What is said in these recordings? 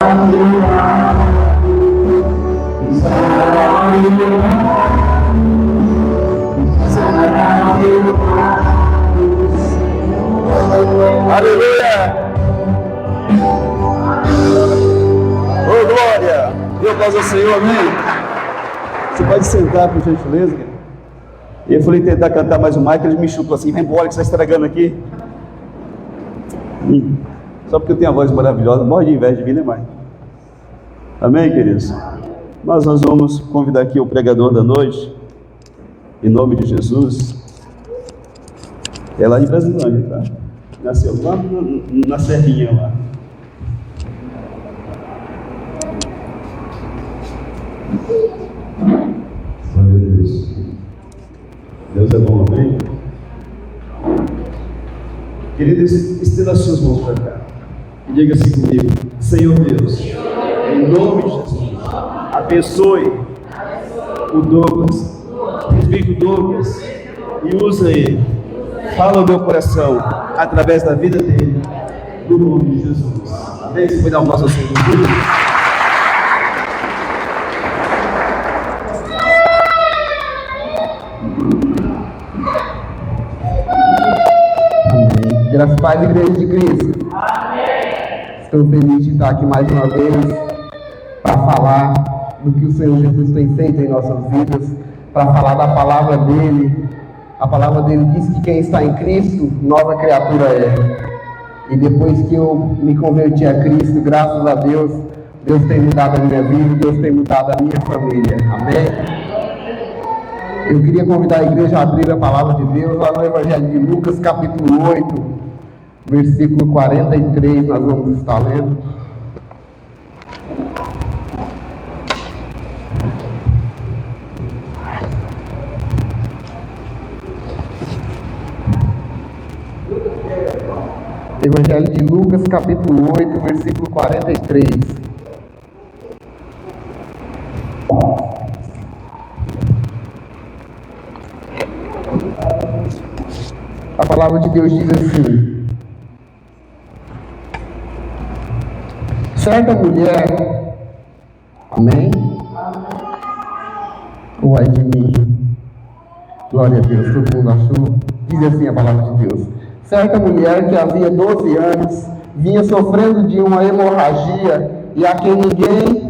Aleluia! Ô glória! Deu paz ao Senhor, amém? Você pode sentar, por gentileza. E eu falei tentar cantar mais um Michael, ele me chutou assim, vem embora que você está estragando aqui. Só porque eu tenho a voz maravilhosa, morre de inveja de mim, né, mãe? Amém, queridos? Mas nós vamos convidar aqui o pregador da noite, em nome de Jesus. É lá de Brasilândia, tá? Nasceu lá na Serrinha lá. Glória a Deus. Deus é bom, amém? Queridos, estenda as suas mãos para cá e diga assim comigo: Senhor Deus, em nome de Jesus, abençoe o Douglas, o presbítero Douglas, e usa ele. Fala o meu coração através da vida dele, no nome de Jesus. Amém? Você vai dar um passo ao Senhor. Amém. Graças a Deus, Igreja de Cristo. Amém. Estou feliz de estar aqui mais uma vez para falar do que o Senhor Jesus tem feito em nossas vidas, para falar da palavra dele. A palavra dele diz que quem está em Cristo, nova criatura é. E depois que eu me converti a Cristo, graças a Deus, Deus tem mudado a minha vida, Deus tem mudado a minha família. Amém? Eu queria convidar a igreja a abrir a palavra de Deus lá no Evangelho de Lucas, capítulo 8, versículo 43, nós vamos estar lendo. Evangelho de Lucas, capítulo 8, versículo 43. A palavra de Deus diz assim: certa mulher, amém? Uai de mim, glória a Deus, todo mundo achou? Diz assim a palavra de Deus: certa mulher que havia 12 anos vinha sofrendo de uma hemorragia e a quem ninguém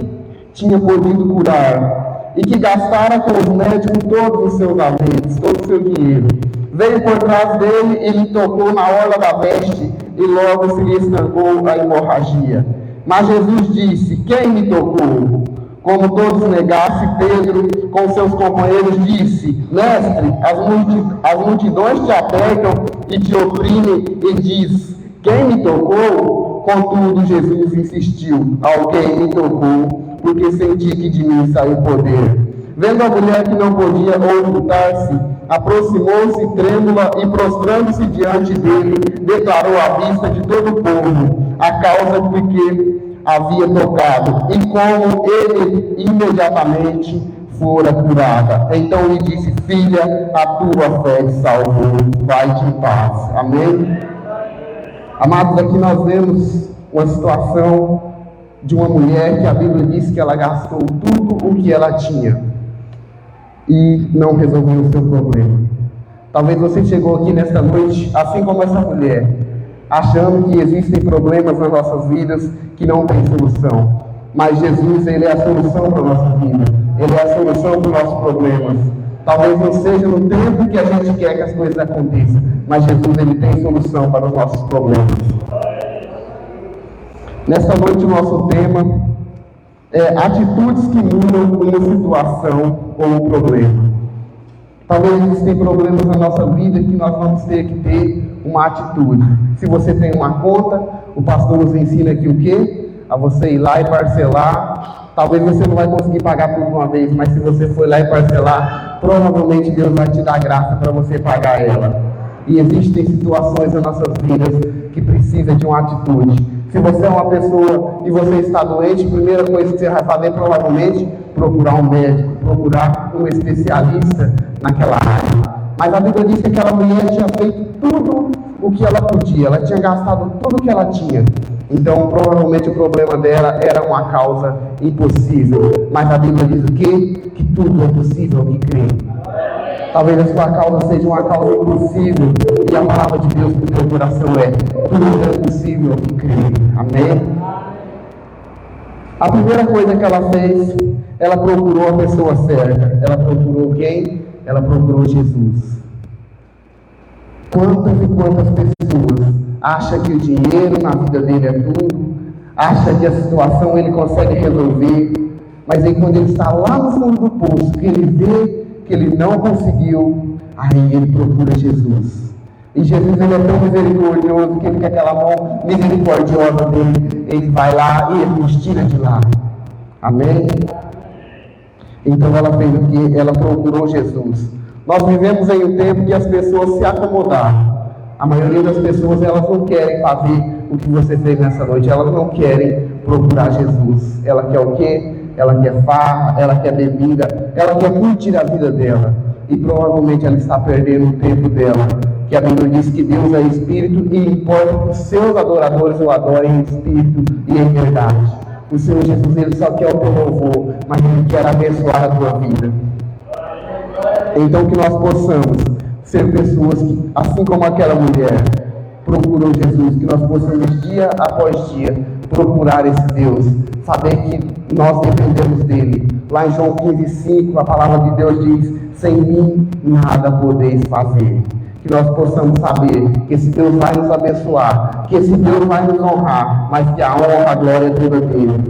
tinha podido curar, e que gastara com os médicos todos os seus haveres, todo o seu dinheiro. Veio por trás dele e lhe tocou na orla da veste, e logo se lhe estancou a hemorragia. Mas Jesus disse: quem me tocou? Como todos negassem, Pedro, com seus companheiros, disse: mestre, as multidões te apertam e te oprimem, e diz: quem me tocou? Contudo, Jesus insistiu: alguém me tocou, porque senti que de mim saiu poder. Vendo a mulher que não podia ocultar-se, aproximou-se trêmula e, prostrando-se diante dele, declarou à vista de todo o povo a causa de que havia tocado, e como ele imediatamente fora curada. Então lhe disse: filha, a tua fé te salvou, vai-te em paz. Amém? Amados, aqui nós vemos uma situação de uma mulher que a Bíblia diz que ela gastou tudo o que ela tinha e não resolveu o seu problema. Talvez você chegou aqui nesta noite, assim como essa mulher, achando que existem problemas nas nossas vidas que não têm solução. Mas Jesus, Ele é a solução para a nossa vida. Ele é a solução para os nossos problemas. Talvez não seja no tempo que a gente quer que as coisas aconteçam, mas Jesus, Ele tem solução para os nossos problemas. Nesta noite o nosso tema é atitudes que mudam uma situação ou um problema. Talvez existem problemas na nossa vida que nós vamos ter que ter uma atitude. Se você tem uma conta, o pastor nos ensina aqui o quê? A você ir lá e parcelar. Talvez você não vai conseguir pagar tudo de uma vez, mas se você for lá e parcelar, provavelmente Deus vai te dar graça para você pagar ela. E existem situações nas nossas vidas que precisam de uma atitude. Se você é uma pessoa e você está doente, a primeira coisa que você vai fazer provavelmente é procurar um médico, procurar um especialista naquela área. Mas a Bíblia diz que aquela mulher tinha feito tudo o que ela podia, ela tinha gastado tudo o que ela tinha. Então, provavelmente o problema dela era uma causa impossível. Mas a Bíblia diz o quê? Que tudo é possível ao que crê. Talvez a sua causa seja uma causa impossível. E a palavra de Deus para o teu coração é: tudo é possível ao que crê. Amém? A primeira coisa que ela fez, ela procurou a pessoa certa. Ela procurou quem? Ela procurou Jesus. Quantas e quantas pessoas acham que o dinheiro na vida dele é tudo, acha que a situação ele consegue resolver, mas aí quando ele está lá no fundo do poço, que ele vê que ele não conseguiu, aí ele procura Jesus. E Jesus ele é tão misericordioso que ele, com aquela mão misericordiosa dele, ele vai lá e ele nos tira de lá. Amém? Então ela fez o que? Ela procurou Jesus. Nós vivemos em um tempo que as pessoas se acomodaram. A maioria das pessoas, elas não querem fazer o que você fez nessa noite. Elas não querem procurar Jesus. Ela quer o quê? Ela quer farra, ela quer bebida, ela quer curtir a vida dela. E provavelmente ela está perdendo o tempo dela. Que a Bíblia diz que Deus é Espírito e importa que os seus adoradores o adorem em Espírito e em verdade. O Senhor Jesus, Ele só quer o teu louvor, mas Ele quer abençoar a tua vida. Então que nós possamos ser pessoas que, assim como aquela mulher procurou Jesus, que nós possamos dia após dia procurar esse Deus, saber que nós dependemos dele. Lá em João 15,5 a palavra de Deus diz: sem mim nada podeis fazer. Que nós possamos saber que esse Deus vai nos abençoar, que esse Deus vai nos honrar, mas que a honra, a glória é toda dele.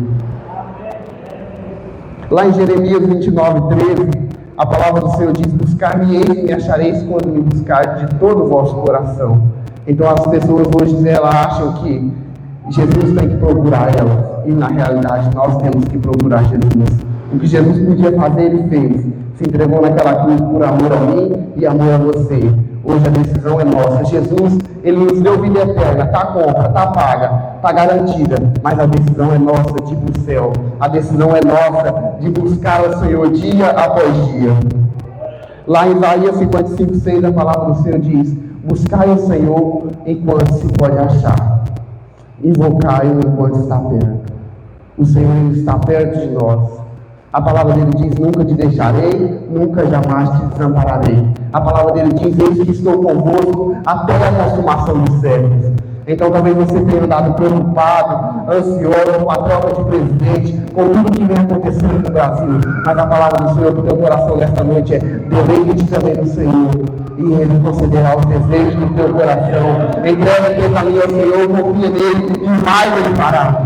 Lá em Jeremias 29,13 a palavra do Senhor diz: buscar-me-eis e me achareis quando me buscardes de todo o vosso coração. Então as pessoas hoje elas acham que Jesus tem que procurar elas, e na realidade nós temos que procurar Jesus. O que Jesus podia fazer, Ele fez. Se entregou naquela cruz por amor a mim e amor a você. Hoje a decisão é nossa. Jesus, Ele nos deu vida eterna, está compra, está paga, está garantida, mas a decisão é nossa de ir para o céu. A decisão é nossa de buscar o Senhor dia após dia. Lá em Isaías 55,6 a palavra do Senhor diz: buscai o Senhor enquanto se pode achar, invocai-o enquanto está perto. O Senhor está perto de nós. A palavra dele diz: nunca te deixarei, nunca jamais te desampararei. A palavra dele diz: eis que estou convosco até a consumação dos séculos. Então talvez você tenha andado preocupado, ansioso com a troca de presidente, com tudo que vem acontecendo no Brasil. Mas a palavra do Senhor para o teu coração nesta noite é: deleite-te também no Senhor, e Ele concederá os desejos do teu coração. Entrega o teu caminho ao Senhor, confia nele, e mais Ele fará.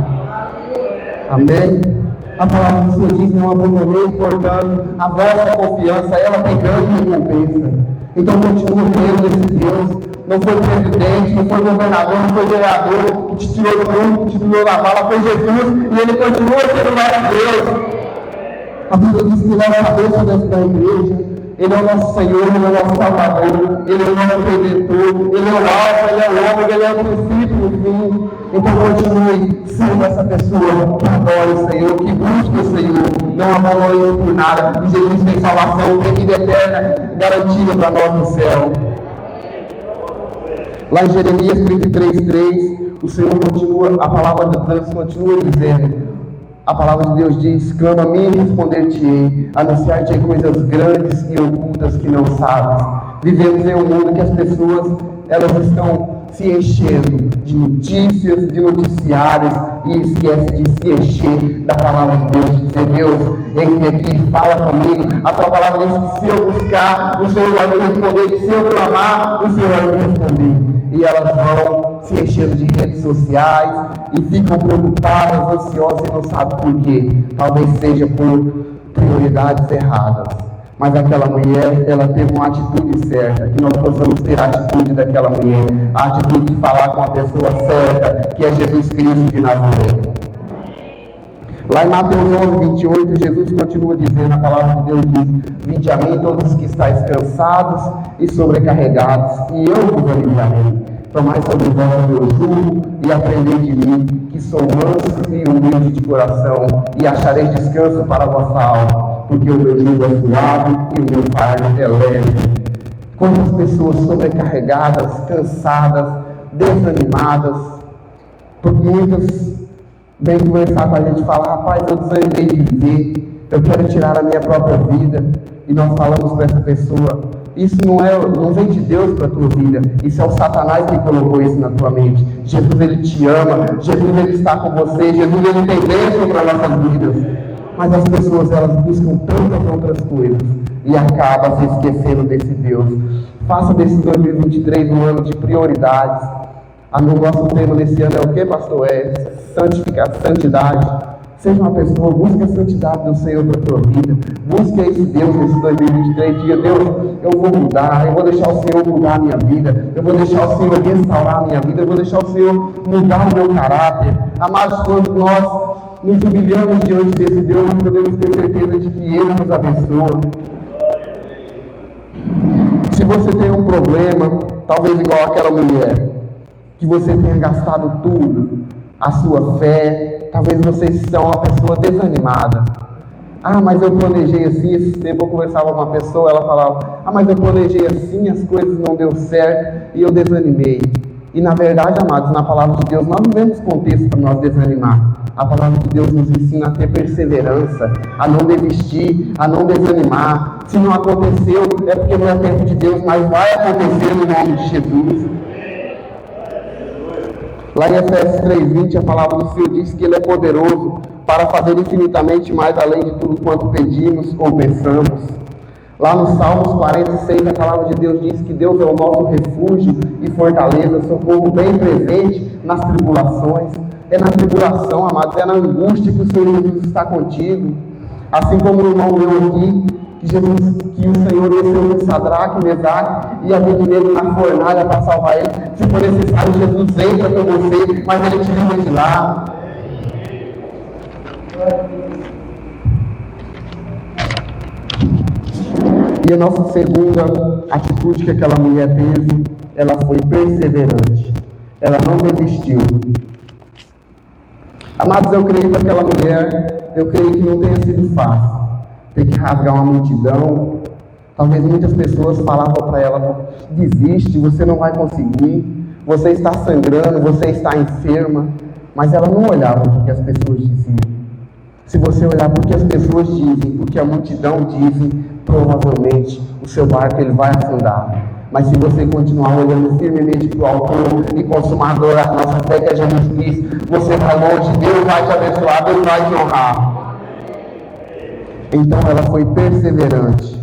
Amém? A palavra do Senhor diz: não abandonei, portanto, a vossa confiança, ela tem grande recompensa. Então continua crendo nesse Deus. Não foi presidente, não foi governador, não foi vereador que te tirou do mundo, que te tirou da bala, foi Jesus, e Ele continua sendo nosso Deus. A Bíblia diz que Ele é a cabeça da igreja. Ele é o nosso Senhor, Ele é o nosso Salvador, Ele é o nosso Redentor, Ele é o Alfa, Ele é o Ômega, Ele é o princípio e o fim. Então continue sendo essa pessoa que adora o Senhor, que busca o Senhor, não abandone Ele por nada. E Jesus tem salvação, tem vida eterna garantida para nós no céu. Lá em Jeremias 33,3, o Senhor continua, a palavra de Deus continua dizendo: a palavra de Deus diz: clama a mim e responder-te-ei, anunciar-te coisas grandes e ocultas que não sabes. Vivemos em um mundo que as pessoas, elas estão se enchendo de notícias, de noticiários, e esquece de se encher da palavra de Deus, de dizer: Deus, vem aqui, fala comigo. A tua palavra diz que se eu buscar, o Senhor vai me responder, que se eu clamar, o Senhor vai me responder. E elas vão se enchendo de redes sociais e ficam preocupadas, ansiosas e não sabem por quê. Talvez seja por prioridades erradas. Mas aquela mulher, ela teve uma atitude certa, que nós possamos ter a atitude daquela mulher, a atitude de falar com a pessoa certa, que é Jesus Cristo de Nazaré. Lá em Mateus 11:28, Jesus continua dizendo, a palavra de Deus diz: vinde a mim todos os que estáis cansados e sobrecarregados, e eu vos aliviarei. Tomai sobre vós o meu jugo e aprendei de mim, que sou manso e humilde de coração, e achareis descanso para a vossa alma, porque o meu jugo é suave e o meu fardo é leve. Quantas pessoas sobrecarregadas, cansadas, desanimadas, Porque muitas vêm conversar com a gente e falam: rapaz, eu desanimei de viver, eu quero tirar a minha própria vida. E nós falamos para essa pessoa: isso não vem de Deus para a tua vida, isso é o Satanás que colocou isso na tua mente. Jesus, ele te ama, Jesus, ele está com você, Jesus, ele tem bênção para as nossas vidas. Mas as pessoas, elas buscam tantas outras coisas e acabam se esquecendo desse Deus. Faça desse 2023 um ano de prioridades. O nosso tema nesse ano é o que, pastor? É santidade. Seja uma pessoa, busque a santidade do Senhor para a tua vida. Busque esse Deus nesse 2023. Diga: Deus, eu vou mudar, eu vou deixar o Senhor mudar a minha vida, eu vou deixar o Senhor restaurar a minha vida, eu vou deixar o Senhor mudar o meu caráter. Amados, quando nós nos humilhamos diante desse Deus, nós podemos ter certeza de que Ele nos abençoa. Se você tem um problema, talvez igual aquela mulher, que você tenha gastado tudo, a sua fé, talvez você seja uma pessoa desanimada. Mas eu planejei assim. Esse tempo eu conversava com uma pessoa, ela falava: mas eu planejei assim, as coisas não deu certo e eu desanimei. E na verdade, amados, na palavra de Deus, nós não vemos contexto para nós desanimar. A palavra de Deus nos ensina a ter perseverança, a não desistir, a não desanimar. Se não aconteceu, é porque não é tempo de Deus, mas vai acontecer no nome de Jesus. Lá em Efésios 3:20, a palavra do Senhor diz que Ele é poderoso para fazer infinitamente mais além de tudo quanto pedimos ou pensamos. Lá no Salmos 46, a palavra de Deus diz que Deus é o nosso refúgio e fortaleza, socorro bem presente nas tribulações. É na tribulação, amados, é na angústia que o Senhor Jesus está contigo. Assim como o irmão leu aqui, que o Senhor desceu de Sadraque, Mesaque e Abednego na fornalha para salvar ele. Se for necessário, Jesus entra com você, mas Ele te livra de lá. E a nossa segunda atitude que aquela mulher teve, ela foi perseverante. Ela não desistiu. Amados, eu creio que aquela mulher, eu creio que não tenha sido fácil. Ter que rasgar uma multidão. Talvez muitas pessoas falavam para ela: desiste, você não vai conseguir, você está sangrando, você está enferma. Mas ela não olhava para o que as pessoas diziam. Se você olhar para o que as pessoas dizem, o que a multidão diz, provavelmente o seu barco ele vai afundar. Mas se você continuar olhando firmemente para o autor e consumador da nossa fé, que é Jesus Cristo, você vai longe, Deus vai te abençoar, Deus vai te honrar. Então ela foi perseverante.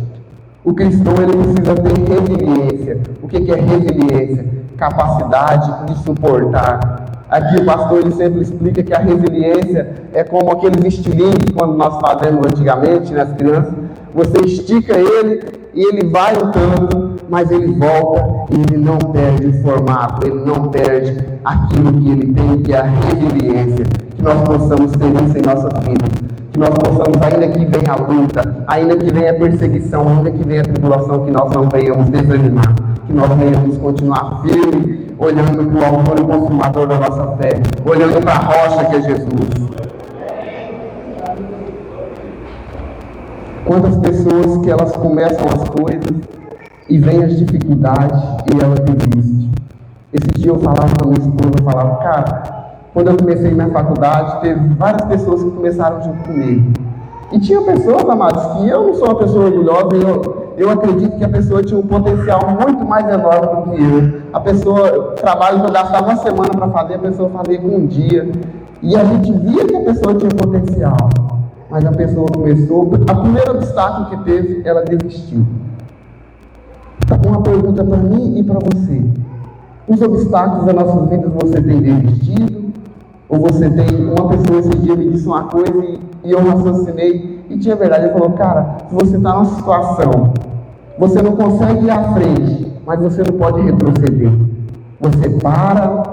O cristão ele precisa ter resiliência. O que é resiliência? Capacidade de suportar. Aqui o pastor ele sempre explica que a resiliência é como aqueles estilingues quando nós fazemos antigamente nas crianças. Você estica ele e ele vai um tanto, mas ele volta e ele não perde o formato, ele não perde aquilo que ele tem, que é a resiliência. Que nós possamos ter isso em nossas vidas. Que nós possamos, ainda que venha a luta, ainda que venha a perseguição, ainda que venha a tribulação, que nós não venhamos desanimar, que nós venhamos continuar firmes, olhando para o autor e consumador da nossa fé, olhando para a rocha que é Jesus. Quantas pessoas que elas começam as coisas e vêm as dificuldades e elas desistem. Esse dia eu falava com a minha esposa, eu falava: cara, quando eu comecei minha faculdade, teve várias pessoas que começaram junto comigo. E tinha pessoas, amados, que eu não sou uma pessoa orgulhosa, eu acredito que a pessoa tinha um potencial muito mais enorme do que eu. A pessoa, trabalho que eu gastava uma semana para fazer, a pessoa fazia com um dia. E a gente via que a pessoa tinha potencial. Mas a pessoa começou, a primeiro obstáculo que teve, ela desistiu. Então, uma pergunta para mim e para você: os obstáculos das nossas vidas você tem desistido? Ou você tem, uma pessoa esse dia me disse uma coisa e eu raciocinei e tinha verdade. Ele falou: cara, se você está numa situação, você não consegue ir à frente, mas você não pode retroceder. Você para,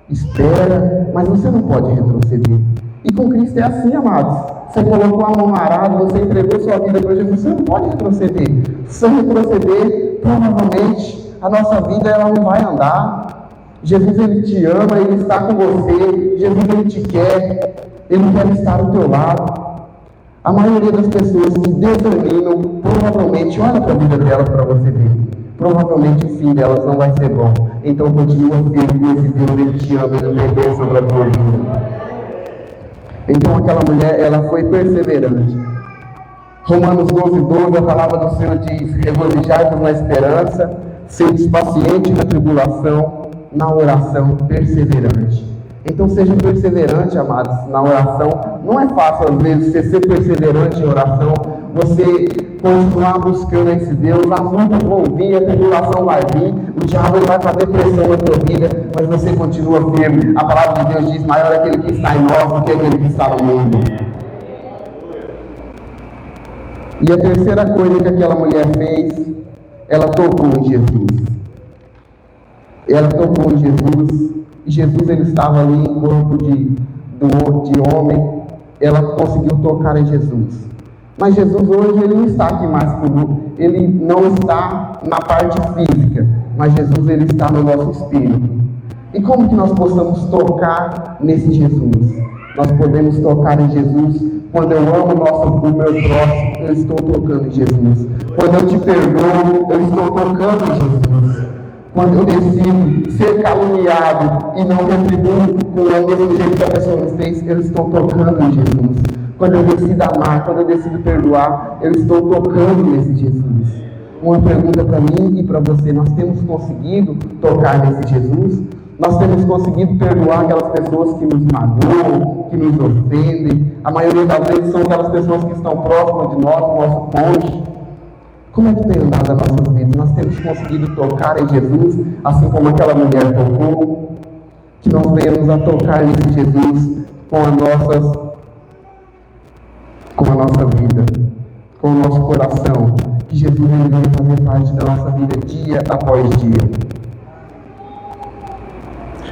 espera, mas você não pode retroceder. E com Cristo é assim, amados. Você colocou a mão no arado, você entregou sua vida para Jesus, você não pode retroceder. Se você retroceder, provavelmente a nossa vida ela não vai andar. Jesus ele te ama, Ele está com você, Jesus ele te quer, Ele quer estar ao teu lado. A maioria das pessoas que desanimam, provavelmente, olha para a vida delas para você ver. provavelmente o fim delas não vai ser bom. Então continua firme com esse Deus, Ele te ama, Ele tem bênção sobre a tua vida. Então aquela mulher, ela foi perseverante. Romanos 12:12, a palavra do Senhor diz: regozijai-vos na esperança, sede paciente na tribulação, na oração perseverante. Então seja perseverante, amados, na oração. Não é fácil às vezes você ser perseverante em oração, você continuar buscando esse Deus. As lutas vão vir, a tribulação vai vir, o diabo vai fazer pressão na tua vida, mas você continua firme. A palavra de Deus diz: maior é aquele que está em nós do que aquele que está no mundo. E a terceira coisa que aquela mulher fez, ela tocou em Jesus. Ela tocou em Jesus, e Jesus, ele estava ali em corpo de homem. Ela conseguiu tocar em Jesus. Mas Jesus hoje, ele não está aqui mais conosco. Ele não está na parte física, mas Jesus, ele está no nosso espírito. E como que nós possamos tocar nesse Jesus? Nós podemos tocar em Jesus quando eu amo o meu próximo, eu estou tocando em Jesus. Quando eu te perdoo, eu estou tocando em Jesus. Quando eu decido ser caluniado e não retribuo com o mesmo jeito que a pessoa me fez, eu estou tocando em Jesus. Quando eu decido amar, quando eu decido perdoar, eu estou tocando nesse Jesus. Uma pergunta para mim e para você: nós temos conseguido tocar nesse Jesus? Nós temos conseguido perdoar aquelas pessoas que nos magoam, que nos ofendem? A maioria das vezes são aquelas pessoas que estão próximas de nós, do nosso cônjuge. Como é que tem andado as nossas vidas? Nós temos conseguido tocar em Jesus, assim como aquela mulher tocou? Que nós venhamos a tocar nesse Jesus com a nossa vida, com o nosso coração. Que Jesus, ele venha fazer parte da nossa vida dia após dia.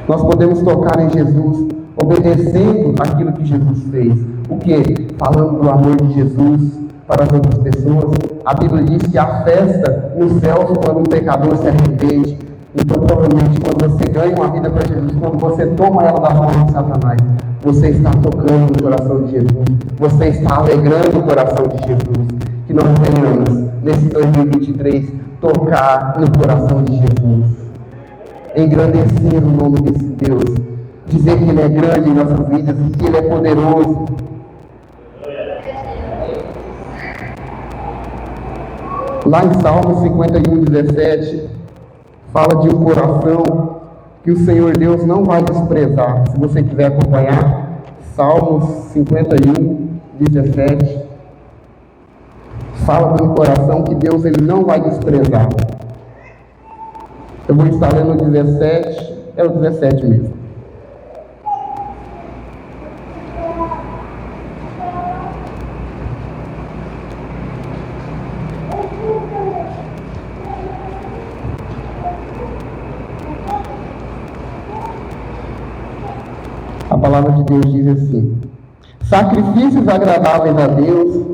Nós podemos tocar em Jesus obedecendo aquilo que Jesus fez. O que? Falando do amor de Jesus para as outras pessoas. A Bíblia diz que há festa nos céus quando um pecador se arrepende. Então, provavelmente, quando você ganha uma vida para Jesus, quando você toma ela das mãos de Satanás, você está tocando no coração de Jesus. Você está alegrando o coração de Jesus. Que nós venhamos, nesse 2023, tocar no coração de Jesus. Engrandecer o nome desse Deus, dizer que Ele é grande em nossas vidas e que Ele é poderoso. Lá em Salmo 51:17, fala de um coração que o Senhor Deus não vai desprezar. Se você quiser acompanhar, Salmos 51:17, fala de um coração que Deus, ele não vai desprezar. Eu vou estar lendo o 17, é o 17 mesmo. A palavra de Deus diz assim: sacrifícios agradáveis a Deus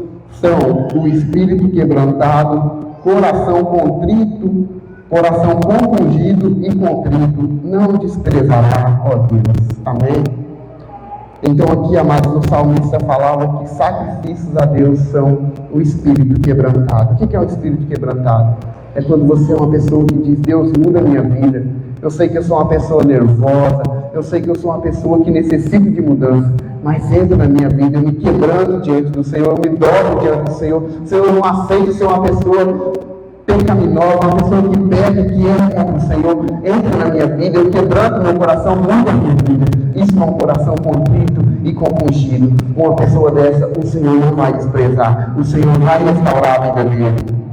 são o espírito quebrantado, coração contrito, coração compungido e contrito, não desprezará, ó Deus. Amém? Então aqui, amados, o salmista falava que sacrifícios a Deus são o espírito quebrantado. O que é um espírito quebrantado? É quando você é uma pessoa que diz: Deus, muda a minha vida. Eu sei que eu sou uma pessoa nervosa, eu sei que eu sou uma pessoa que necessita de mudança, mas entra na minha vida, eu me quebrando diante do Senhor, eu me dobro diante do Senhor. Senhor, eu não aceito ser uma pessoa pecaminosa, uma pessoa que peca, que erra contra o Senhor. Entra na minha vida, eu quebranto meu coração, muda a minha vida. Isso é um coração contrito e compungido. Uma pessoa dessa, o Senhor não vai desprezar, o Senhor vai restaurar a vida dele.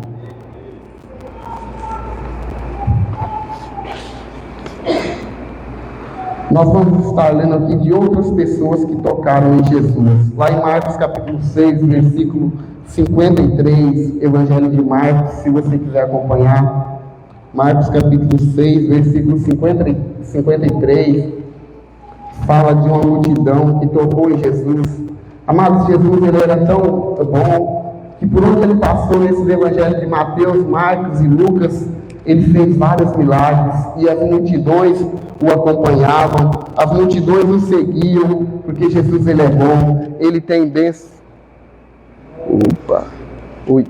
Nós vamos estar lendo aqui de outras pessoas que tocaram em Jesus. Lá em Marcos capítulo 6, versículo 53, Evangelho de Marcos, se você quiser acompanhar. Marcos capítulo 6, versículo 53, fala de uma multidão que tocou em Jesus. Amados, Jesus, ele era tão bom que por onde ele passou nesses evangelhos de Mateus, Marcos e Lucas, ele fez vários milagres e as multidões o acompanhavam, as multidões o seguiam, porque Jesus, ele é bom, ele tem bênção. Opa, ui.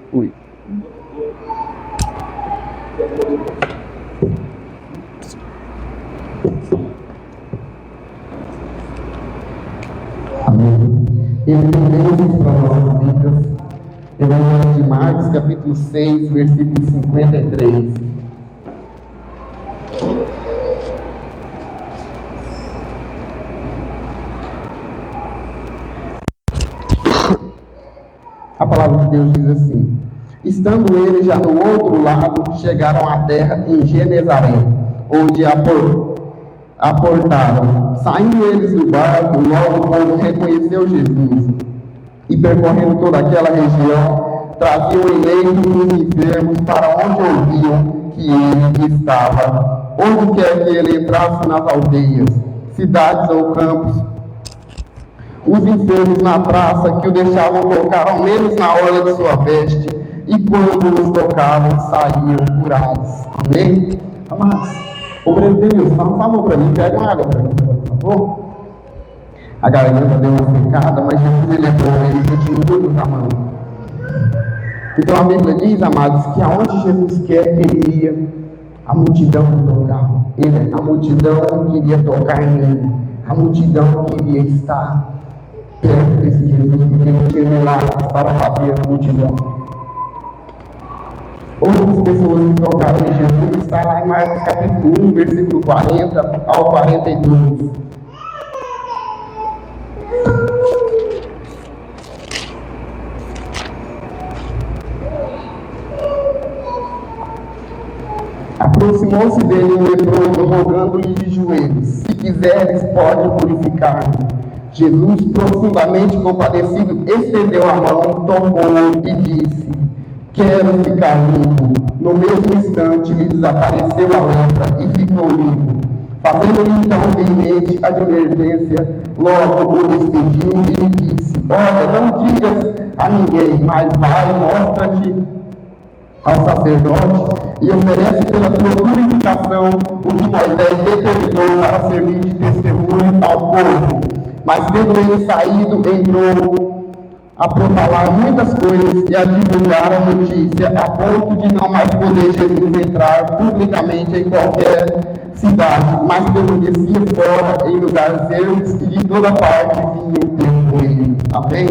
Amém. Ele tem bênçãos para nossas vidas. Evangelho de Marcos, capítulo 6, versículo 53. A palavra de Deus diz assim: estando eles já no outro lado, chegaram à terra em Genezaré, onde aportaram. Saindo eles do barco, logo o povo reconheceu Jesus, e percorrendo toda aquela região, traziam em leito os enfermos para onde ouviam que ele estava. Onde quer que ele entrasse nas aldeias, cidades ou campos, os enfermos na praça que o deixavam tocar ao menos na orla de sua veste, e quando os tocavam, saíam curados. Amém? Amados, obreiro Deus, faz um favor para mim, pega uma água para mim, por favor. A garganta deu uma secada, mas Jesus ele é bom, ele continua nos amando. Então a Bíblia diz, amados, que aonde Jesus quer que ele ia, a multidão tocava. A multidão queria tocar nele, a multidão queria estar perto desse Jesus, porque não tinha milagres para fazer a multidão. Outras pessoas que tocaram em Jesus está lá em Marcos capítulo 1, versículo 40 ao 42. Aproximou-se dele um leproso, rogando-lhe de joelhos: se quiseres, pode purificar-me. Jesus, profundamente compadecido, estendeu a mão, tocou-o e disse: quero ficar limpo. No mesmo instante lhe desapareceu a lepra e ficou limpo. Fazendo-lhe então veemente advertência, logo o despediu e lhe disse: olha, não digas a ninguém, mas vai, mostra-te ao sacerdote e oferece pela tua purificação o que Moisés determinou para servir de testemunho ao povo. Mas tendo ele saído, entrou a propalar muitas coisas e a divulgar a notícia, a ponto de não mais poder Jesus entrar publicamente em qualquer cidade, mas permanecia fora em lugares ermos e de toda parte vinham ter com ele. Amém?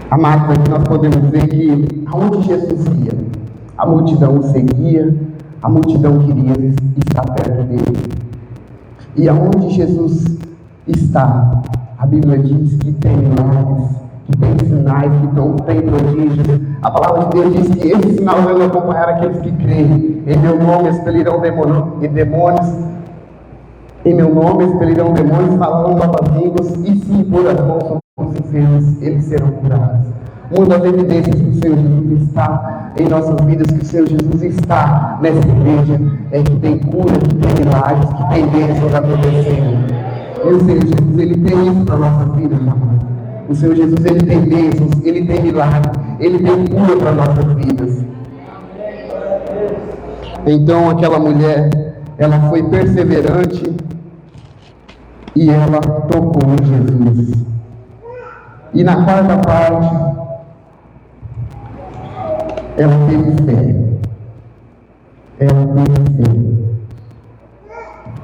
Amados, aqui nós podemos ver que aonde Jesus ia, a multidão o seguia, a multidão queria estar perto dele. E aonde Jesus está, a Bíblia diz que tem milagres, que tem sinais, que tem prodígios. A palavra de Deus diz que esse sinal vai acompanhar aqueles que creem. Em meu nome expelirão demônios. Em meu nome expelirão demônios, falarão novas línguas, e se impor as mãos sobre os enfermos, eles serão curados. Uma das evidências que o Senhor Jesus está em nossas vidas, que o Senhor Jesus está nessa igreja, é que tem cura, que tem milagres, que tem bênçãos acontecendo. E o Senhor Jesus, Ele tem isso para nossas vidas, amados. O Senhor Jesus, Ele tem bênçãos, Ele tem milagres, Ele tem cura para nossas vidas. Então aquela mulher, ela foi perseverante e ela tocou em Jesus. E na quarta parte, ela teve fé. Ela teve fé.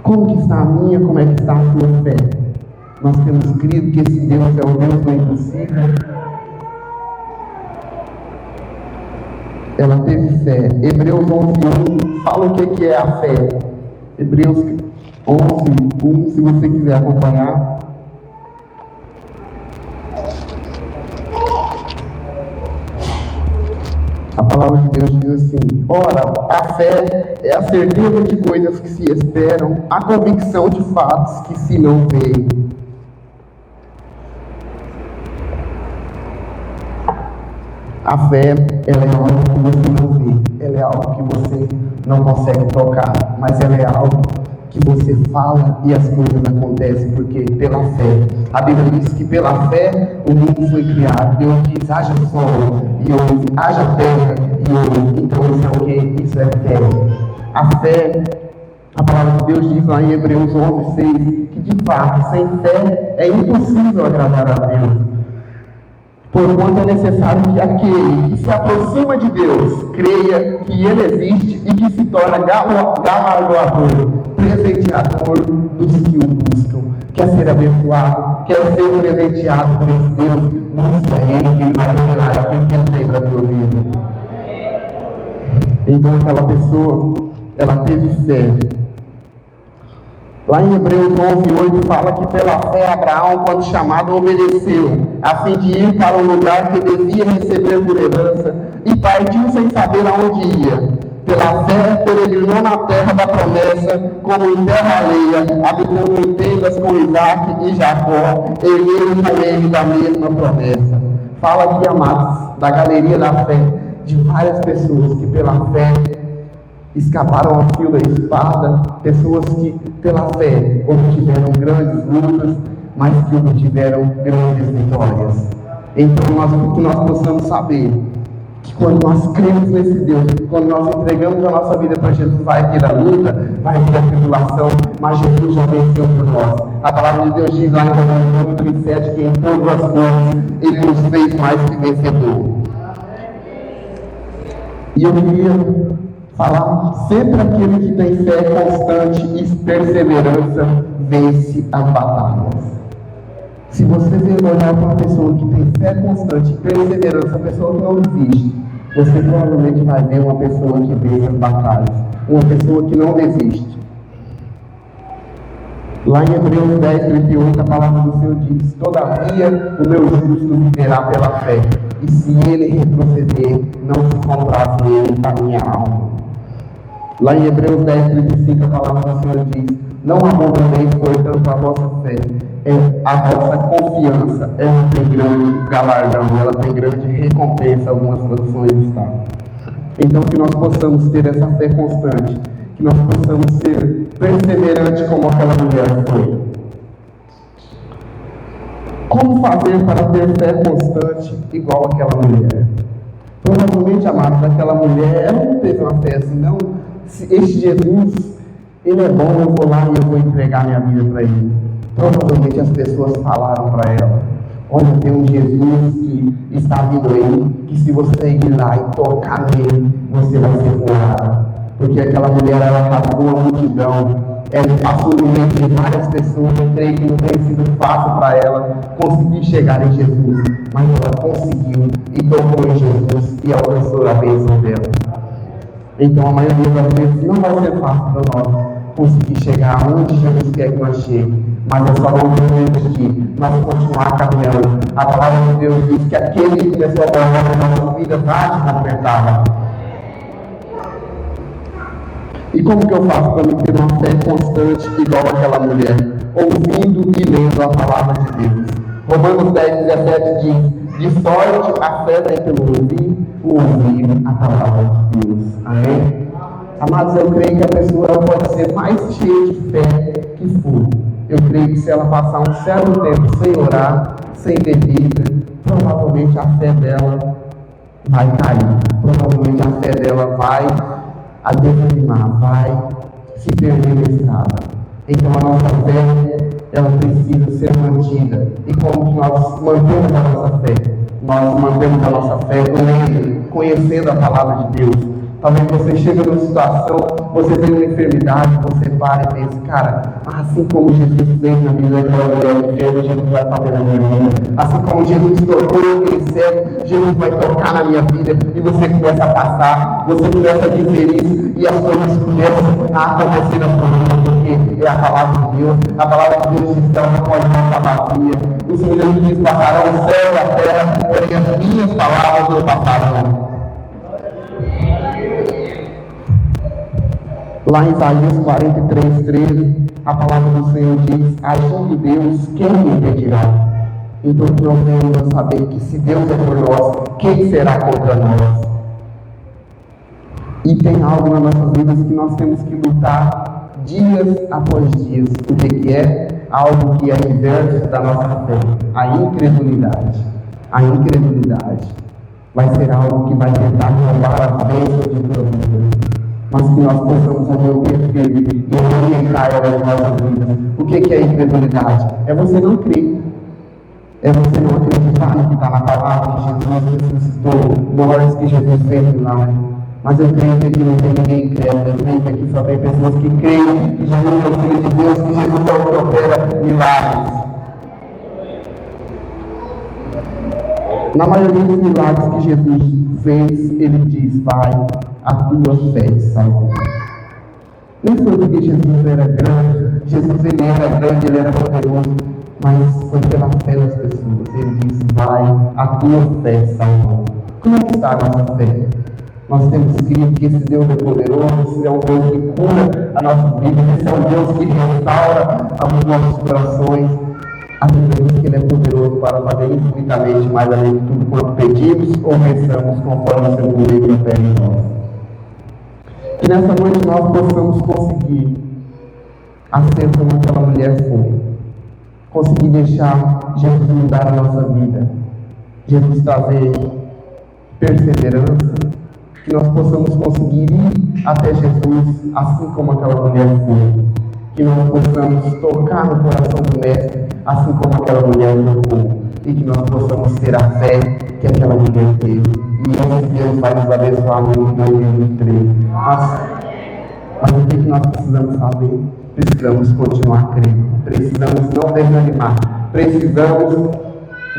Como que está a minha? Como é que está a sua fé? Nós temos crido que esse Deus é o Deus do impossível. Ela teve fé. Hebreus 11:1 fala o que é a fé. Hebreus 11:1, se você quiser acompanhar. A palavra de Deus diz assim: ora, a fé é a certeza de coisas que se esperam, a convicção de fatos que se não veem. A fé, ela é algo que você não vê, ela é algo que você não consegue tocar, mas ela é algo que você fala e as coisas acontecem, porque pela fé. A Bíblia diz que pela fé o mundo foi criado. Deus diz: haja sol e houve, haja terra e houve. Então isso é o que? Isso é fé. A fé, a palavra de Deus diz lá em Hebreus 11:6, que de fato sem fé é impossível agradar a Deus. Porquanto é necessário que aquele que se aproxima de Deus creia que Ele existe e que se torna galardoador, presenteador dos que o buscam. Quer ser abençoado, quer ser presenteado por esse Deus, busca Ele, que Ele vai revelar aquilo que Ele tem para a tua vida. Então aquela pessoa, ela teve fé. Lá em Hebreus 11:8 fala que pela fé Abraão, quando chamado, obedeceu, a fim de ir para o lugar que devia receber por herança, e partiu sem saber aonde ia. Pela fé, peregrinou na terra da promessa, como em terra alheia, habitando em tendas com Isaac e Jacó, herdeiros com ele da mesma promessa. Fala aqui, amados, da galeria da fé, de várias pessoas que pela fé escaparam ao fio da espada, pessoas que pela fé obtiveram grandes lutas, mas que obtiveram grandes vitórias. Então que nós possamos saber que quando nós cremos nesse Deus, quando nós entregamos a nossa vida para Jesus, vai vir a luta, vai vir a tribulação, mas Jesus já venceu por nós. A palavra de Deus diz lá em Romanos 8:7 que em todas as coisas Ele nos fez mais que vencedor. E eu queria falar, sempre aquele que tem fé constante e perseverança vence as batalhas. Se você olhar para uma pessoa que tem fé constante e perseverança, a pessoa que não desiste, você provavelmente vai ver uma pessoa que vence as batalhas, uma pessoa que não desiste. Lá em Hebreus 10:38, a palavra do Senhor diz: todavia o meu justo viverá pela fé, e se ele retroceder, não se compraz nele a minha alma. Lá em Hebreus 10:35, a palavra do Senhor diz: não abandoneis, portanto, a vossa fé, a vossa confiança, ela tem grande galardão, ela tem grande recompensa, algumas traduções estão. Então, que nós possamos ter essa fé constante, que nós possamos ser perseverantes como aquela mulher foi. Como fazer para ter fé constante igual aquela mulher? Provavelmente, amados, aquela mulher, ela não teve uma fé assim, não. Este Jesus, ele é bom, eu vou lá e eu vou entregar minha vida para ele. Provavelmente as pessoas falaram para ela: olha, tem um Jesus que está vindo aí, que se você ir lá e tocar nele, você vai ser curado. Porque aquela mulher, ela rasgou a multidão, ela passou no meio de várias pessoas. Eu creio que não tem sido fácil para ela conseguir chegar em Jesus, mas ela conseguiu e tocou em Jesus e alcançou a bênção dela. Então a maioria das vezes não vai ser fácil para nós conseguir chegar onde Jesus quer que nós cheguemos, mas é só não desistir, nós continuar caminhando. A palavra de Deus diz que aquele que começou a trabalhar na nossa vida vai completá-la. E como que eu faço para me ter uma fé constante igual aquela mulher? Ouvindo e lendo a palavra de Deus. Romanos 10:17 diz: de sorte a fé vem pelo ouvir a palavra de Deus. Amém? Amados, eu creio que a pessoa pode ser mais cheia de fé que for. Eu creio que se ela passar um certo tempo sem orar, sem ter Bíblia, provavelmente a fé dela vai cair. Provavelmente a fé dela vai desanimar, vai se perder na estrada. Então a nossa fé, ela precisa ser mantida. E como que nós mantemos a nossa fé? Nós mantemos a nossa fé lendo, conhecendo a palavra de Deus. Talvez você chegue numa situação, você tem uma enfermidade, você para e pensa: cara, assim como Jesus fez na vida daquela mulher enferma, Jesus vai fazer na minha vida. Assim como Jesus tocou aquele cego, Jesus vai tocar na minha vida. E você começa a passar, você começa a dizer isso, e as coisas começam a acontecer na sua vida, porque é a palavra de Deus. A palavra de Deus diz que ela não pode estar vazia. O Senhor Jesus diz: passarão o céu e a terra, porém as minhas palavras não passarão. Lá em Isaías 43:13, a palavra do Senhor diz: agindo Deus, quem me impedirá? Então nós devemos saber que se Deus é por nós, quem será contra nós? E tem algo nas nossas vidas que nós temos que lutar dias após dias. O que é? Algo que é inverso da nossa fé: a incredulidade. A incredulidade vai ser algo que vai tentar roubar as bênçãos de tua vida, mas que nós possamos fazer o perfil e orientar ela em nossas vidas. O que é incredulidade? É você não crer. É você não acreditar no que está na palavra, que Jesus ressuscitou, mortes que Jesus fez milagre. Mas eu creio que aqui não tem ninguém crendo, eu creio que aqui só tem pessoas que creem que Jesus é o Filho de Deus, que Jesus é o que opera milagres. Na maioria dos milagres que Jesus fez, ele diz: vai, a tua fé te salvou. Não foi porque Jesus era grande, ele era grande, ele era poderoso, mas foi pela fé das pessoas. Ele disse: vai, a tua fé te salvou. Como é que está a nossa fé? Nós temos crido que esse Deus é poderoso, esse é um Deus que cura a nossa vida, esse é um Deus que restaura os nossos corações. A Bíblia diz que Ele é poderoso para fazer infinitamente mais além de tudo quanto pedimos ou pensamos, conforme o seu poder que opera em nós. Que nessa noite nós possamos conseguir ser como aquela mulher foi. Conseguir deixar Jesus mudar a nossa vida. Jesus trazer perseverança. Que nós possamos conseguir ir até Jesus, assim como aquela mulher foi. Que nós possamos tocar no coração do Mestre, assim como aquela mulher tocou. E que nós possamos ter a fé que aquela mulher teve. E esse Deus vai nos abençoar muito em 2023. Mas o que nós precisamos fazer? Precisamos continuar crendo. Precisamos não desanimar. Precisamos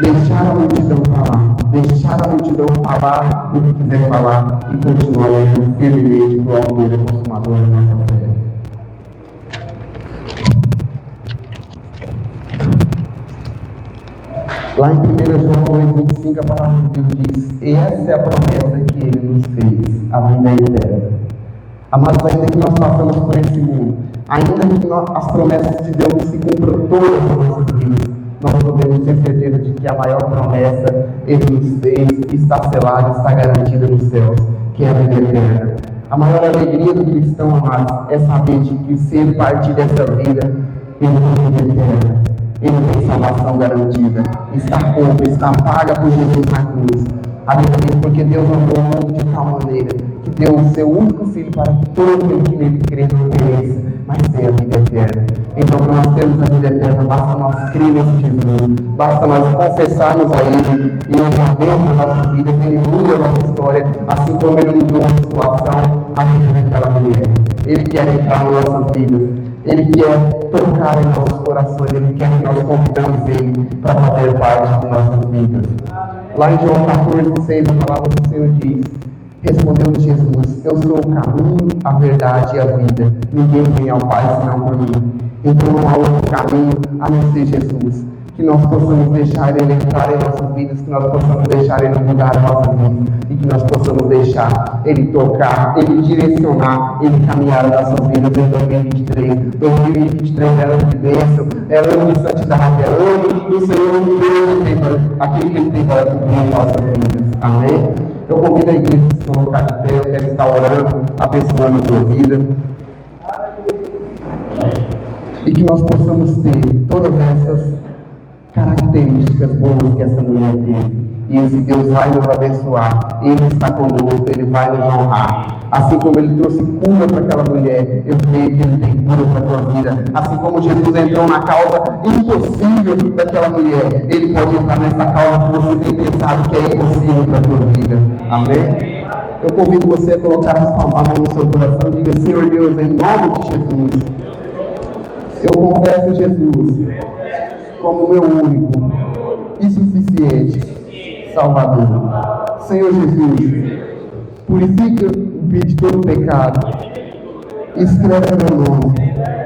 deixar a multidão falar. Deixar a multidão falar o que quiser falar. E continuar olhando firmemente para o autor e consumador da nossa fé. Lá em 1 João 2,25, a palavra de Deus diz: essa é a promessa que Ele nos fez, a vida eterna. Amados, ainda que nós passamos por esse mundo, ainda que as promessas de Deus se cumpram todas as nossas vidas, nós podemos ter certeza de que a maior promessa Ele nos fez, está selada, está garantida nos céus, que é a vida eterna. A maior alegria do cristão, amados, é saber de que se ele partir dessa vida, ele tem vida eterna. Ele tem salvação garantida. Está compra, está paga por Jesus na cruz. A Bíblia diz: porque Deus amou o mundo de tal maneira que deu o seu único Filho para que todo aquele que nele crê não pereça, mas tenha a vida eterna. Então, para nós termos a vida eterna, basta nós crer nesse Jesus, basta nós confessarmos a Ele, e Ele já dentro da nossa vida, Ele muda a nossa história, assim como Ele mudou a situação, a vida daquela mulher. Ele quer entrar nas nossas vidas. Ele quer tocar em nossos corações, Ele quer que nós convidamos Ele para fazer parte de nossas vidas. Lá em João 14,6, a palavra do Senhor diz: respondeu Jesus: eu sou o caminho, a verdade e a vida. Ninguém vem ao Pai senão por mim. Então não há outro caminho a não ser Jesus. Que nós possamos deixar Ele entrar em nossas vidas, que nós possamos deixar Ele mudar a nossa vida, e que nós possamos deixar Ele tocar, Ele direcionar, Ele caminhar as nossas vidas em 2023. 2023 é ano de bênção, é ano de santidade, é ano do Senhor aquilo que Ele tem para cumprir em nossas vidas. Amém? Eu convido a igreja a se colocar de pé, eu quero estar orando, abençoando a sua vida. E que nós possamos ter todas essas características boas que essa mulher teve. E esse Deus vai nos abençoar. Ele está conosco, Ele vai nos honrar. Assim como Ele trouxe cura para aquela mulher, eu creio que Ele tem cura para a tua vida. Assim como Jesus entrou na causa impossível daquela mulher, Ele pode entrar nessa causa que você tem pensado que é impossível para a tua vida. Amém? Eu convido você a colocar a mão no seu coração e diga: Senhor Deus, em nome de Jesus, eu confesso Jesus como meu único e suficiente Salvador. Senhor Jesus, purifica de todo pecado, escreve meu nome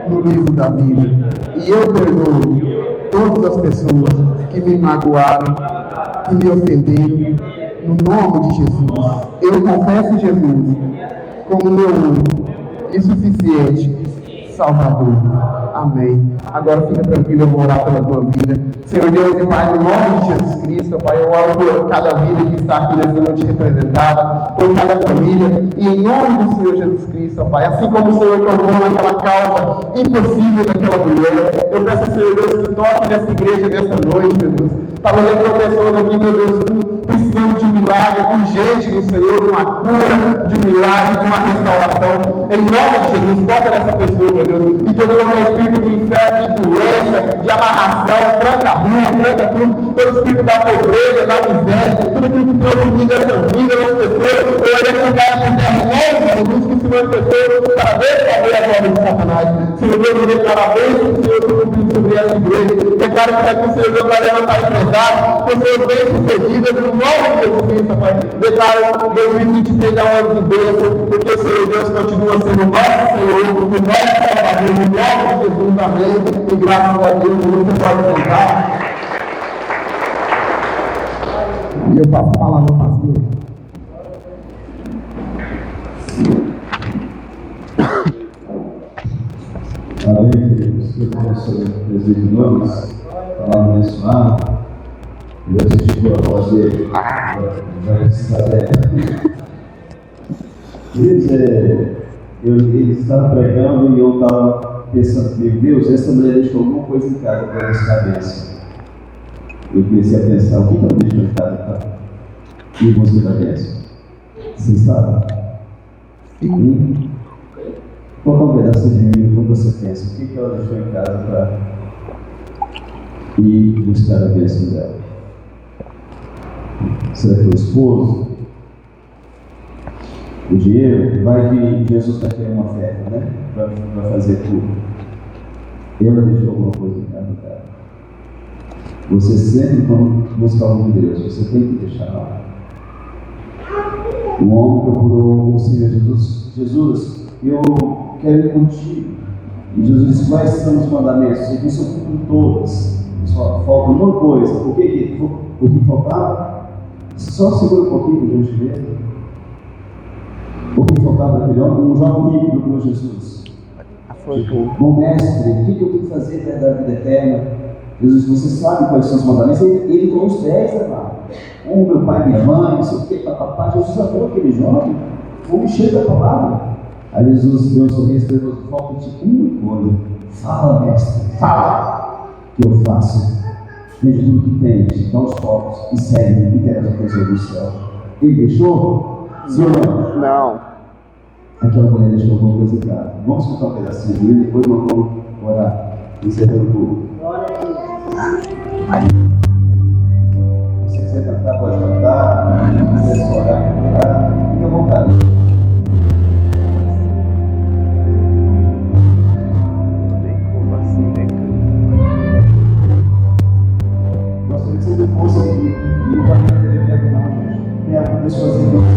no livro da vida, e eu perdoo todas as pessoas que me magoaram, que me ofenderam, no nome de Jesus. Eu confesso Jesus como meu único e suficiente Salvador. Amém. Agora fica tranquilo, eu vou orar pela tua vida. Senhor Deus e Pai, no nome de Jesus Cristo, Pai, eu oro por cada vida que está aqui nessa noite representada, por cada família, e em nome do Senhor Jesus Cristo, Pai, assim como o Senhor tocou naquela causa impossível daquela mulher, eu peço, Senhor Deus, que toque nessa igreja nessa noite, Jesus. Talvez tem pessoas aqui, meu Deus, precisando de um milagre urgente do Senhor, de uma cura, de um milagre, de uma restauração. Em nome de Jesus, toca nessa pessoa, meu Deus, e que eu não espírito do inferno, de doença, de amarração, tranca rua, tranca tudo, todo espírito da pobreza, da miséria, tudo aquilo que trouxe vida nessas vidas, das pessoas, eu olhei para o cara por terra, Jesus, que se manifestou cada vez que abrir a obra de Satanás. Senhor Deus, eu declaro a bênção do Senhor sobre essa igreja. Declaro que aqui o Senhor Deus vai levantar empresário, que o Senhor bem sucedido, no nome de Jesus Cristo, Pai. Declaro que 2023 é um ano de bênção, porque o Senhor Deus continua sendo nosso Senhor, o nosso Salvador, no nome de Jesus, amém. E graças a Deus, você pode cantar. E eu passo a palavra ao pastor. Amém, queridos. Eu começo a presídio nomes, palavra abençoada. Deus esticou a voz dele. Vai estar Queridos, ele estava pregando e eu estava pensando comigo, Deus, essa mulher deixou alguma coisa em casa para essa cabeça. Eu comecei a pensar, o que ela deixou em casa? E você da bênção? Você sabe? Coloca um pedaço de mim quando você pensa, o que ela deixou em casa para ir buscar a bênção dela? Será que é o esposo? O dinheiro? Vai que Jesus está querendo uma festa, né? Vai fazer tudo. Ela deixou alguma coisa em casa dela. Você sempre, quando buscar algo de Deus, você tem que deixar lá. O homem procurou o Senhor Jesus. Jesus, eu quero ir contigo. E Jesus disse, quais são os mandamentos? Ele disse, eu cumpro todos. Só falta uma coisa. O que faltava? Só segura um pouquinho para a gente ver. O que faltava aquele homem? Um jovem rico procurou Jesus. Bom mestre, o que eu tenho que fazer para dar a vida eterna? Jesus, você sabe quais são os mandamentos? Ele com os 10, amado. Meu pai, minha mãe, não sei o que, papapá. Jesus amou aquele jovem. Foi cheio da palavra. Aí Jesus deu um sorriso e perguntou, falta-te uma coisa. Fala, mestre, fala. Que eu faço. Vende tudo que tens, dá os povos e segue e terás a coisa do céu. Ele deixou? Sim ou não? Não. Aquela mulher deixou alguma coisa em casa. Vamos escutar um pedacinho dele e depois nós vamos orar. Encerrando o culto. Se quiser cantar, pode cantar. Se quiser só orar, fica à vontade. Gostaria que você fosse aqui. Não vai ter vergonha, não, gente. Tem algumas pessoas aqui.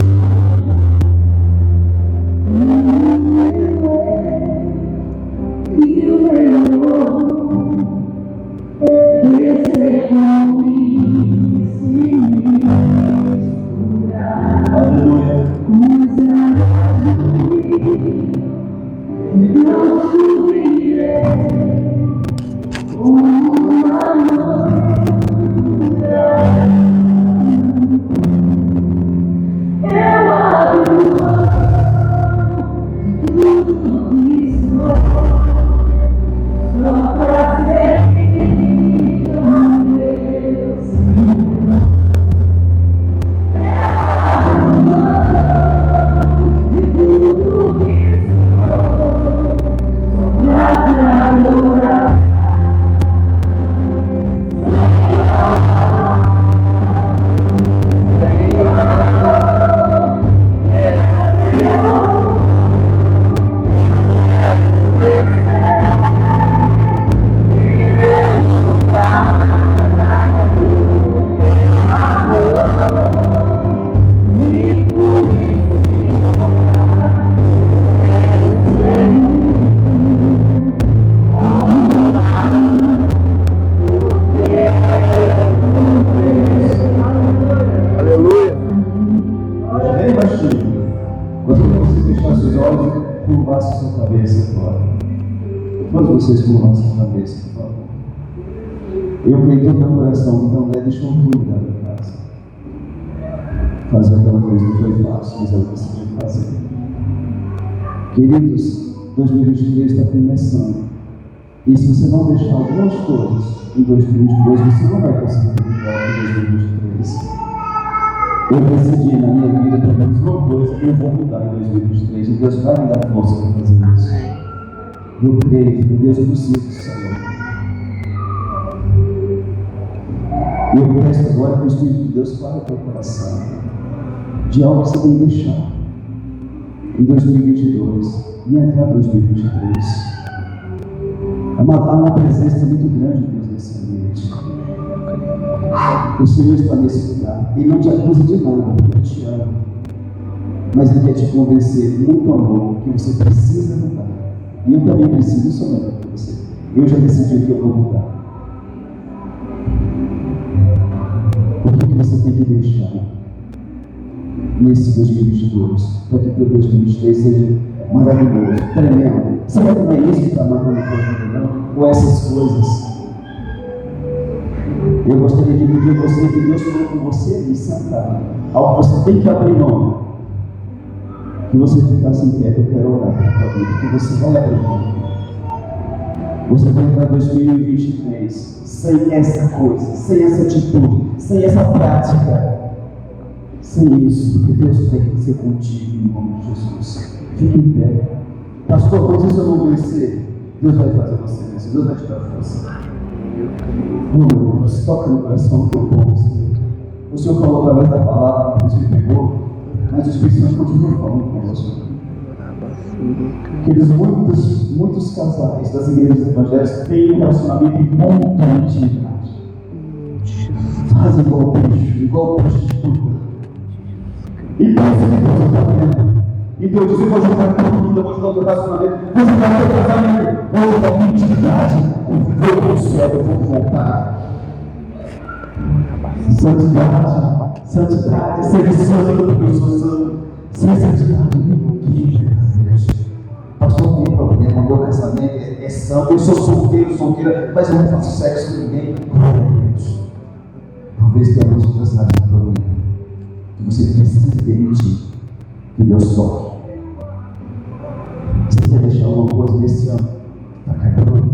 Vocês curvam sua cabeça, por favor. Eu creio todo meu coração, então deixa eu cuidar da casa. Fazer aquela coisa não foi fácil, mas eu consegui fazer. Queridos, 2023 está começando. E se você não deixar algumas coisas em 2022, você não vai conseguir viver em 2023. Eu decidi na minha vida, pelo menos uma coisa, eu vou mudar em 2023. E Deus vai me dar força para fazer isso. Eu creio que Deus precisa, Senhor. E eu peço agora que o Espírito de Deus fale no teu coração de algo que você tem que deixar em 2022 e entrar em 2023. Há uma presença muito grande de Deus nesse ambiente. O Senhor está nesse lugar. Ele não te acusa de nada, porque Ele te ama. Mas Ele quer te convencer, muito amor, que você precisa mudar. E eu também preciso, isso não é para você. Eu já decidi que eu vou mudar. O que você tem que deixar nesse 2022, para que o 2023 seja maravilhoso, tremendo? Será que não é isso que está marcando a tua vida, não? Ou essas coisas? Eu gostaria de pedir a você que Deus falou com você e sentar. Algo que você tem que abrir mão. Que você ficasse em pé, eu quero orar pela tua vida, que você vai abrir mão. Você vai entrar em 2023 sem essa coisa, sem essa atitude, sem essa prática, sem isso, porque Deus tem que ser contigo em nome de Jesus. Fique em pé. Pastor, quando isso eu não vencer, Deus vai fazer você vencer, Deus vai te dar força. Meu Deus, toca no coração do teu povo, Senhor. O Senhor falou através da palavra, que você pegou, mas o Espírito Santo continua falando conosco. Aqueles muitos casais das igrejas evangélicas têm um relacionamento muito da intimidade. Fazem igual o peixe de tudo. E Deus está vendo. E Deus diz: eu vou jogar a tua vida, eu vou jogar o teu relacionamento, vou jogar o teu casamento, vou jogar a tua intimidade. Eu vou céu, eu vou voltar. Santidade, serviço santo do Deus santo, sem santidade, pastor, não tem problema, meu casamento é santo, eu sou solteira, mas eu não faço sexo com ninguém. Talvez tenha algumas coisas na tua vida que você precisa permitir que Deus toque. Você quer deixar alguma coisa nesse ano? Está caindo.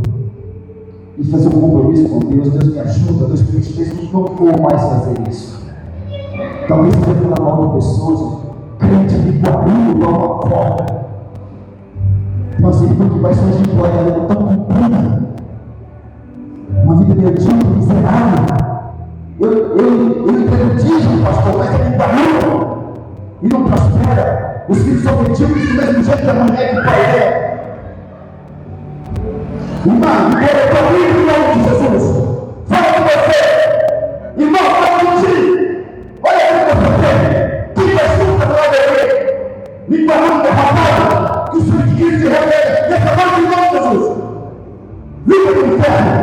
E fazer um compromisso com Deus. Deus me ajuda, 2023 não vou mais fazer isso. Talvez você vai falar mal de pessoas, crente de barulho, igual uma cobra. Mas ele que vai surgir de glória tão comprida. Uma vida medíocre, miserável. Eu entrego dízimo, pastor, mas ele é barulho e não prospera. Os filhos são medíocres do mesmo jeito que a mulher que o pai é. Irmão, eu estou livre em nome de Jesus. Fala com você. Irmão, fala contigo. Olha aqui que você tem. Que pessoa para beber. Me falando derramado. Que o Senhor te quis de remédio. E essa mão de nome de Jesus. Livre do inferno.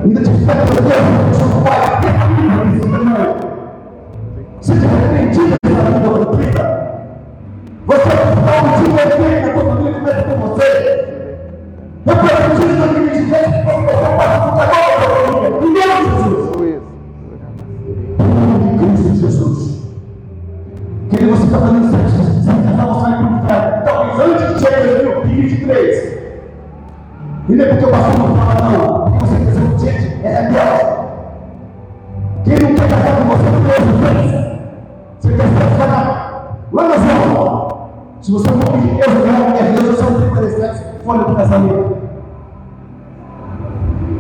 Ainda te espero por Deus. Seu pai. Seja arrependido pela vida rompida. Você não se refém na tua família, começa com você. Eu preciso de 2023 que você passa por agora, em nome de Jesus. Cristo Jesus. Querido, você está fazendo certo, você está mostrando para o inferno. Talvez antes de chegar em 2023. E não é porque o pastor não fala, não. Porque você quer ser gente, é rebelde. Quem não quer casar com você, não fez. Você quer ficar lá na zona. Se você for pedir Deus, eu não tenho presente fora do casamento.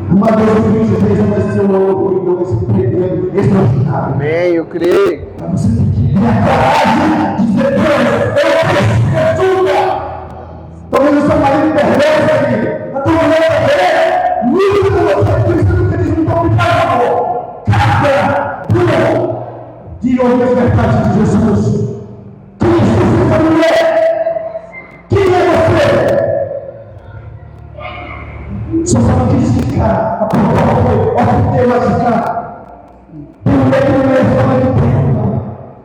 Uma vez que 2023 vai ser um ano glorioso, esse pregando, extraordinário. Amém, eu creio. Mas você tem que ter a coragem de dizer: Deus, eu preciso de ajuda. Talvez o seu marido perverso aqui, a tua mulher perversa, livre com você, por isso que eles não estão pedindo amor. Cada pula de ouvir as verdades de Jesus. Cristo, essa mulher. Quem é você? Só sabe criticar, apontar o dedo, ofender, pelo meio do meu relacionamento.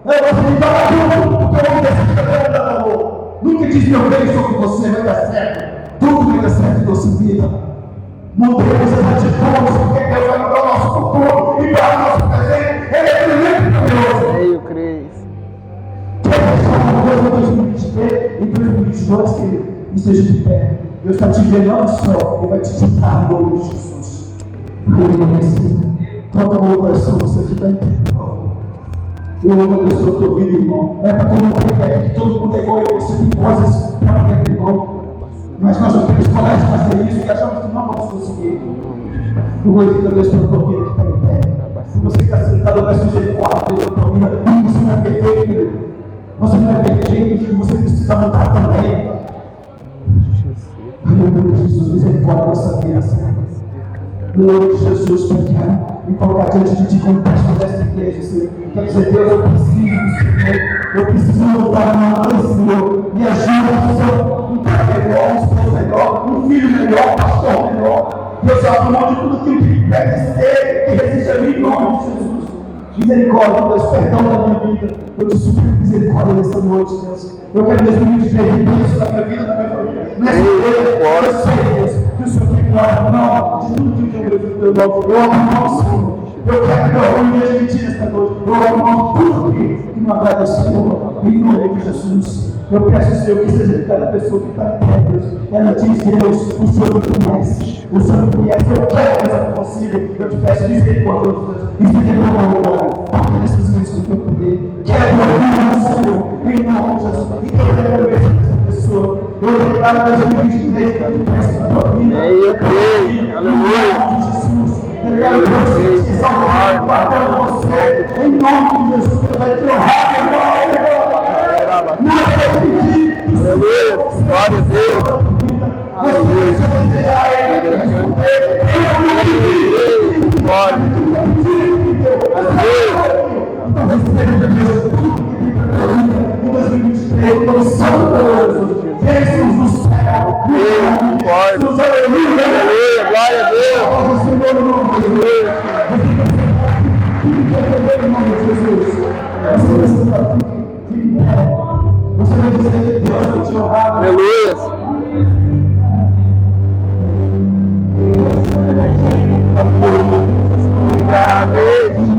Você me fala tudo, porque eu não decido que eu quero amor. Nunca diz meu bem sobre você, vai dar certo. Tudo vai dar certo em nossa vida. Não podemos ser radicais, porque Deus vai mudar o nosso futuro e para o nosso presente. Ele é tremendo e poderoso. Eu creio. Quer deixar uma coisa em 2023 e 2022 que esteja de pé. Deus está te vendo, olha só, Ele vai te juntar no nome de Jesus. Toca o meu coração, você fica em pé, por favor. Eu amo a Deus pelo teu vida, irmão. É para todo mundo que todo mundo é igual, você tem coisas para ter igual. Mas nós não temos coragem de fazer isso e achamos que não vamos conseguir. Eu glorifico a Deus pela tua vida que está em pé. Você que está sentado, eu peço misericórdia pela tua vida. Você não é perfeito. Você não é perfeito. Você precisa mudar também. Meu Deus, Jesus, misericórdia dessa bênção. No nome de Jesus, Pai, me colocar diante de Ti como pastor desta igreja, Senhor. Quer dizer, Deus, eu preciso, Senhor. Eu preciso mudar uma coisa, Senhor. Me ajuda, Senhor. Um pai melhor, um esposo melhor, um filho melhor, um pastor melhor. Deus, abra mão de tudo aquilo que me deve ser, que resiste a mim, em nome de Jesus. Misericórdia, Deus, perdão da minha vida. Eu te suplico misericórdia nessa noite, Deus. Eu quero, Deus, me despedir disso na minha vida, na minha família. Nessa igreja, eu sei, Deus, que o Senhor tem glória, não, de tudo que eu glorifico teu nome. Eu amo o nosso Senhor. Eu quero que eu ame minha gente nesta noite. Eu amo tudo que não agrada ao Senhor. Em nome de Jesus. Eu peço, Senhor, que seja de cada pessoa que está em pé, Deus. Ela diz, Deus, o Senhor me conhece. O Senhor me conhece. Eu quero que eu consiga. Eu te peço misericórdia, Deus. E fique no meu lugar. Porque nessas vezes que eu poder. Quero ouvir o Senhor. Em nome de Jesus. E quero ver essa pessoa. Eu declaro 2023 que eu peço na tua vida. Eu creio. Aleluia. Jesus. Eu quero ver você salvar você. Em nome de Jesus. Eu vai ter honra. Aleluia, glória a Deus. Aleluia. Glória a Deus. Aleluia.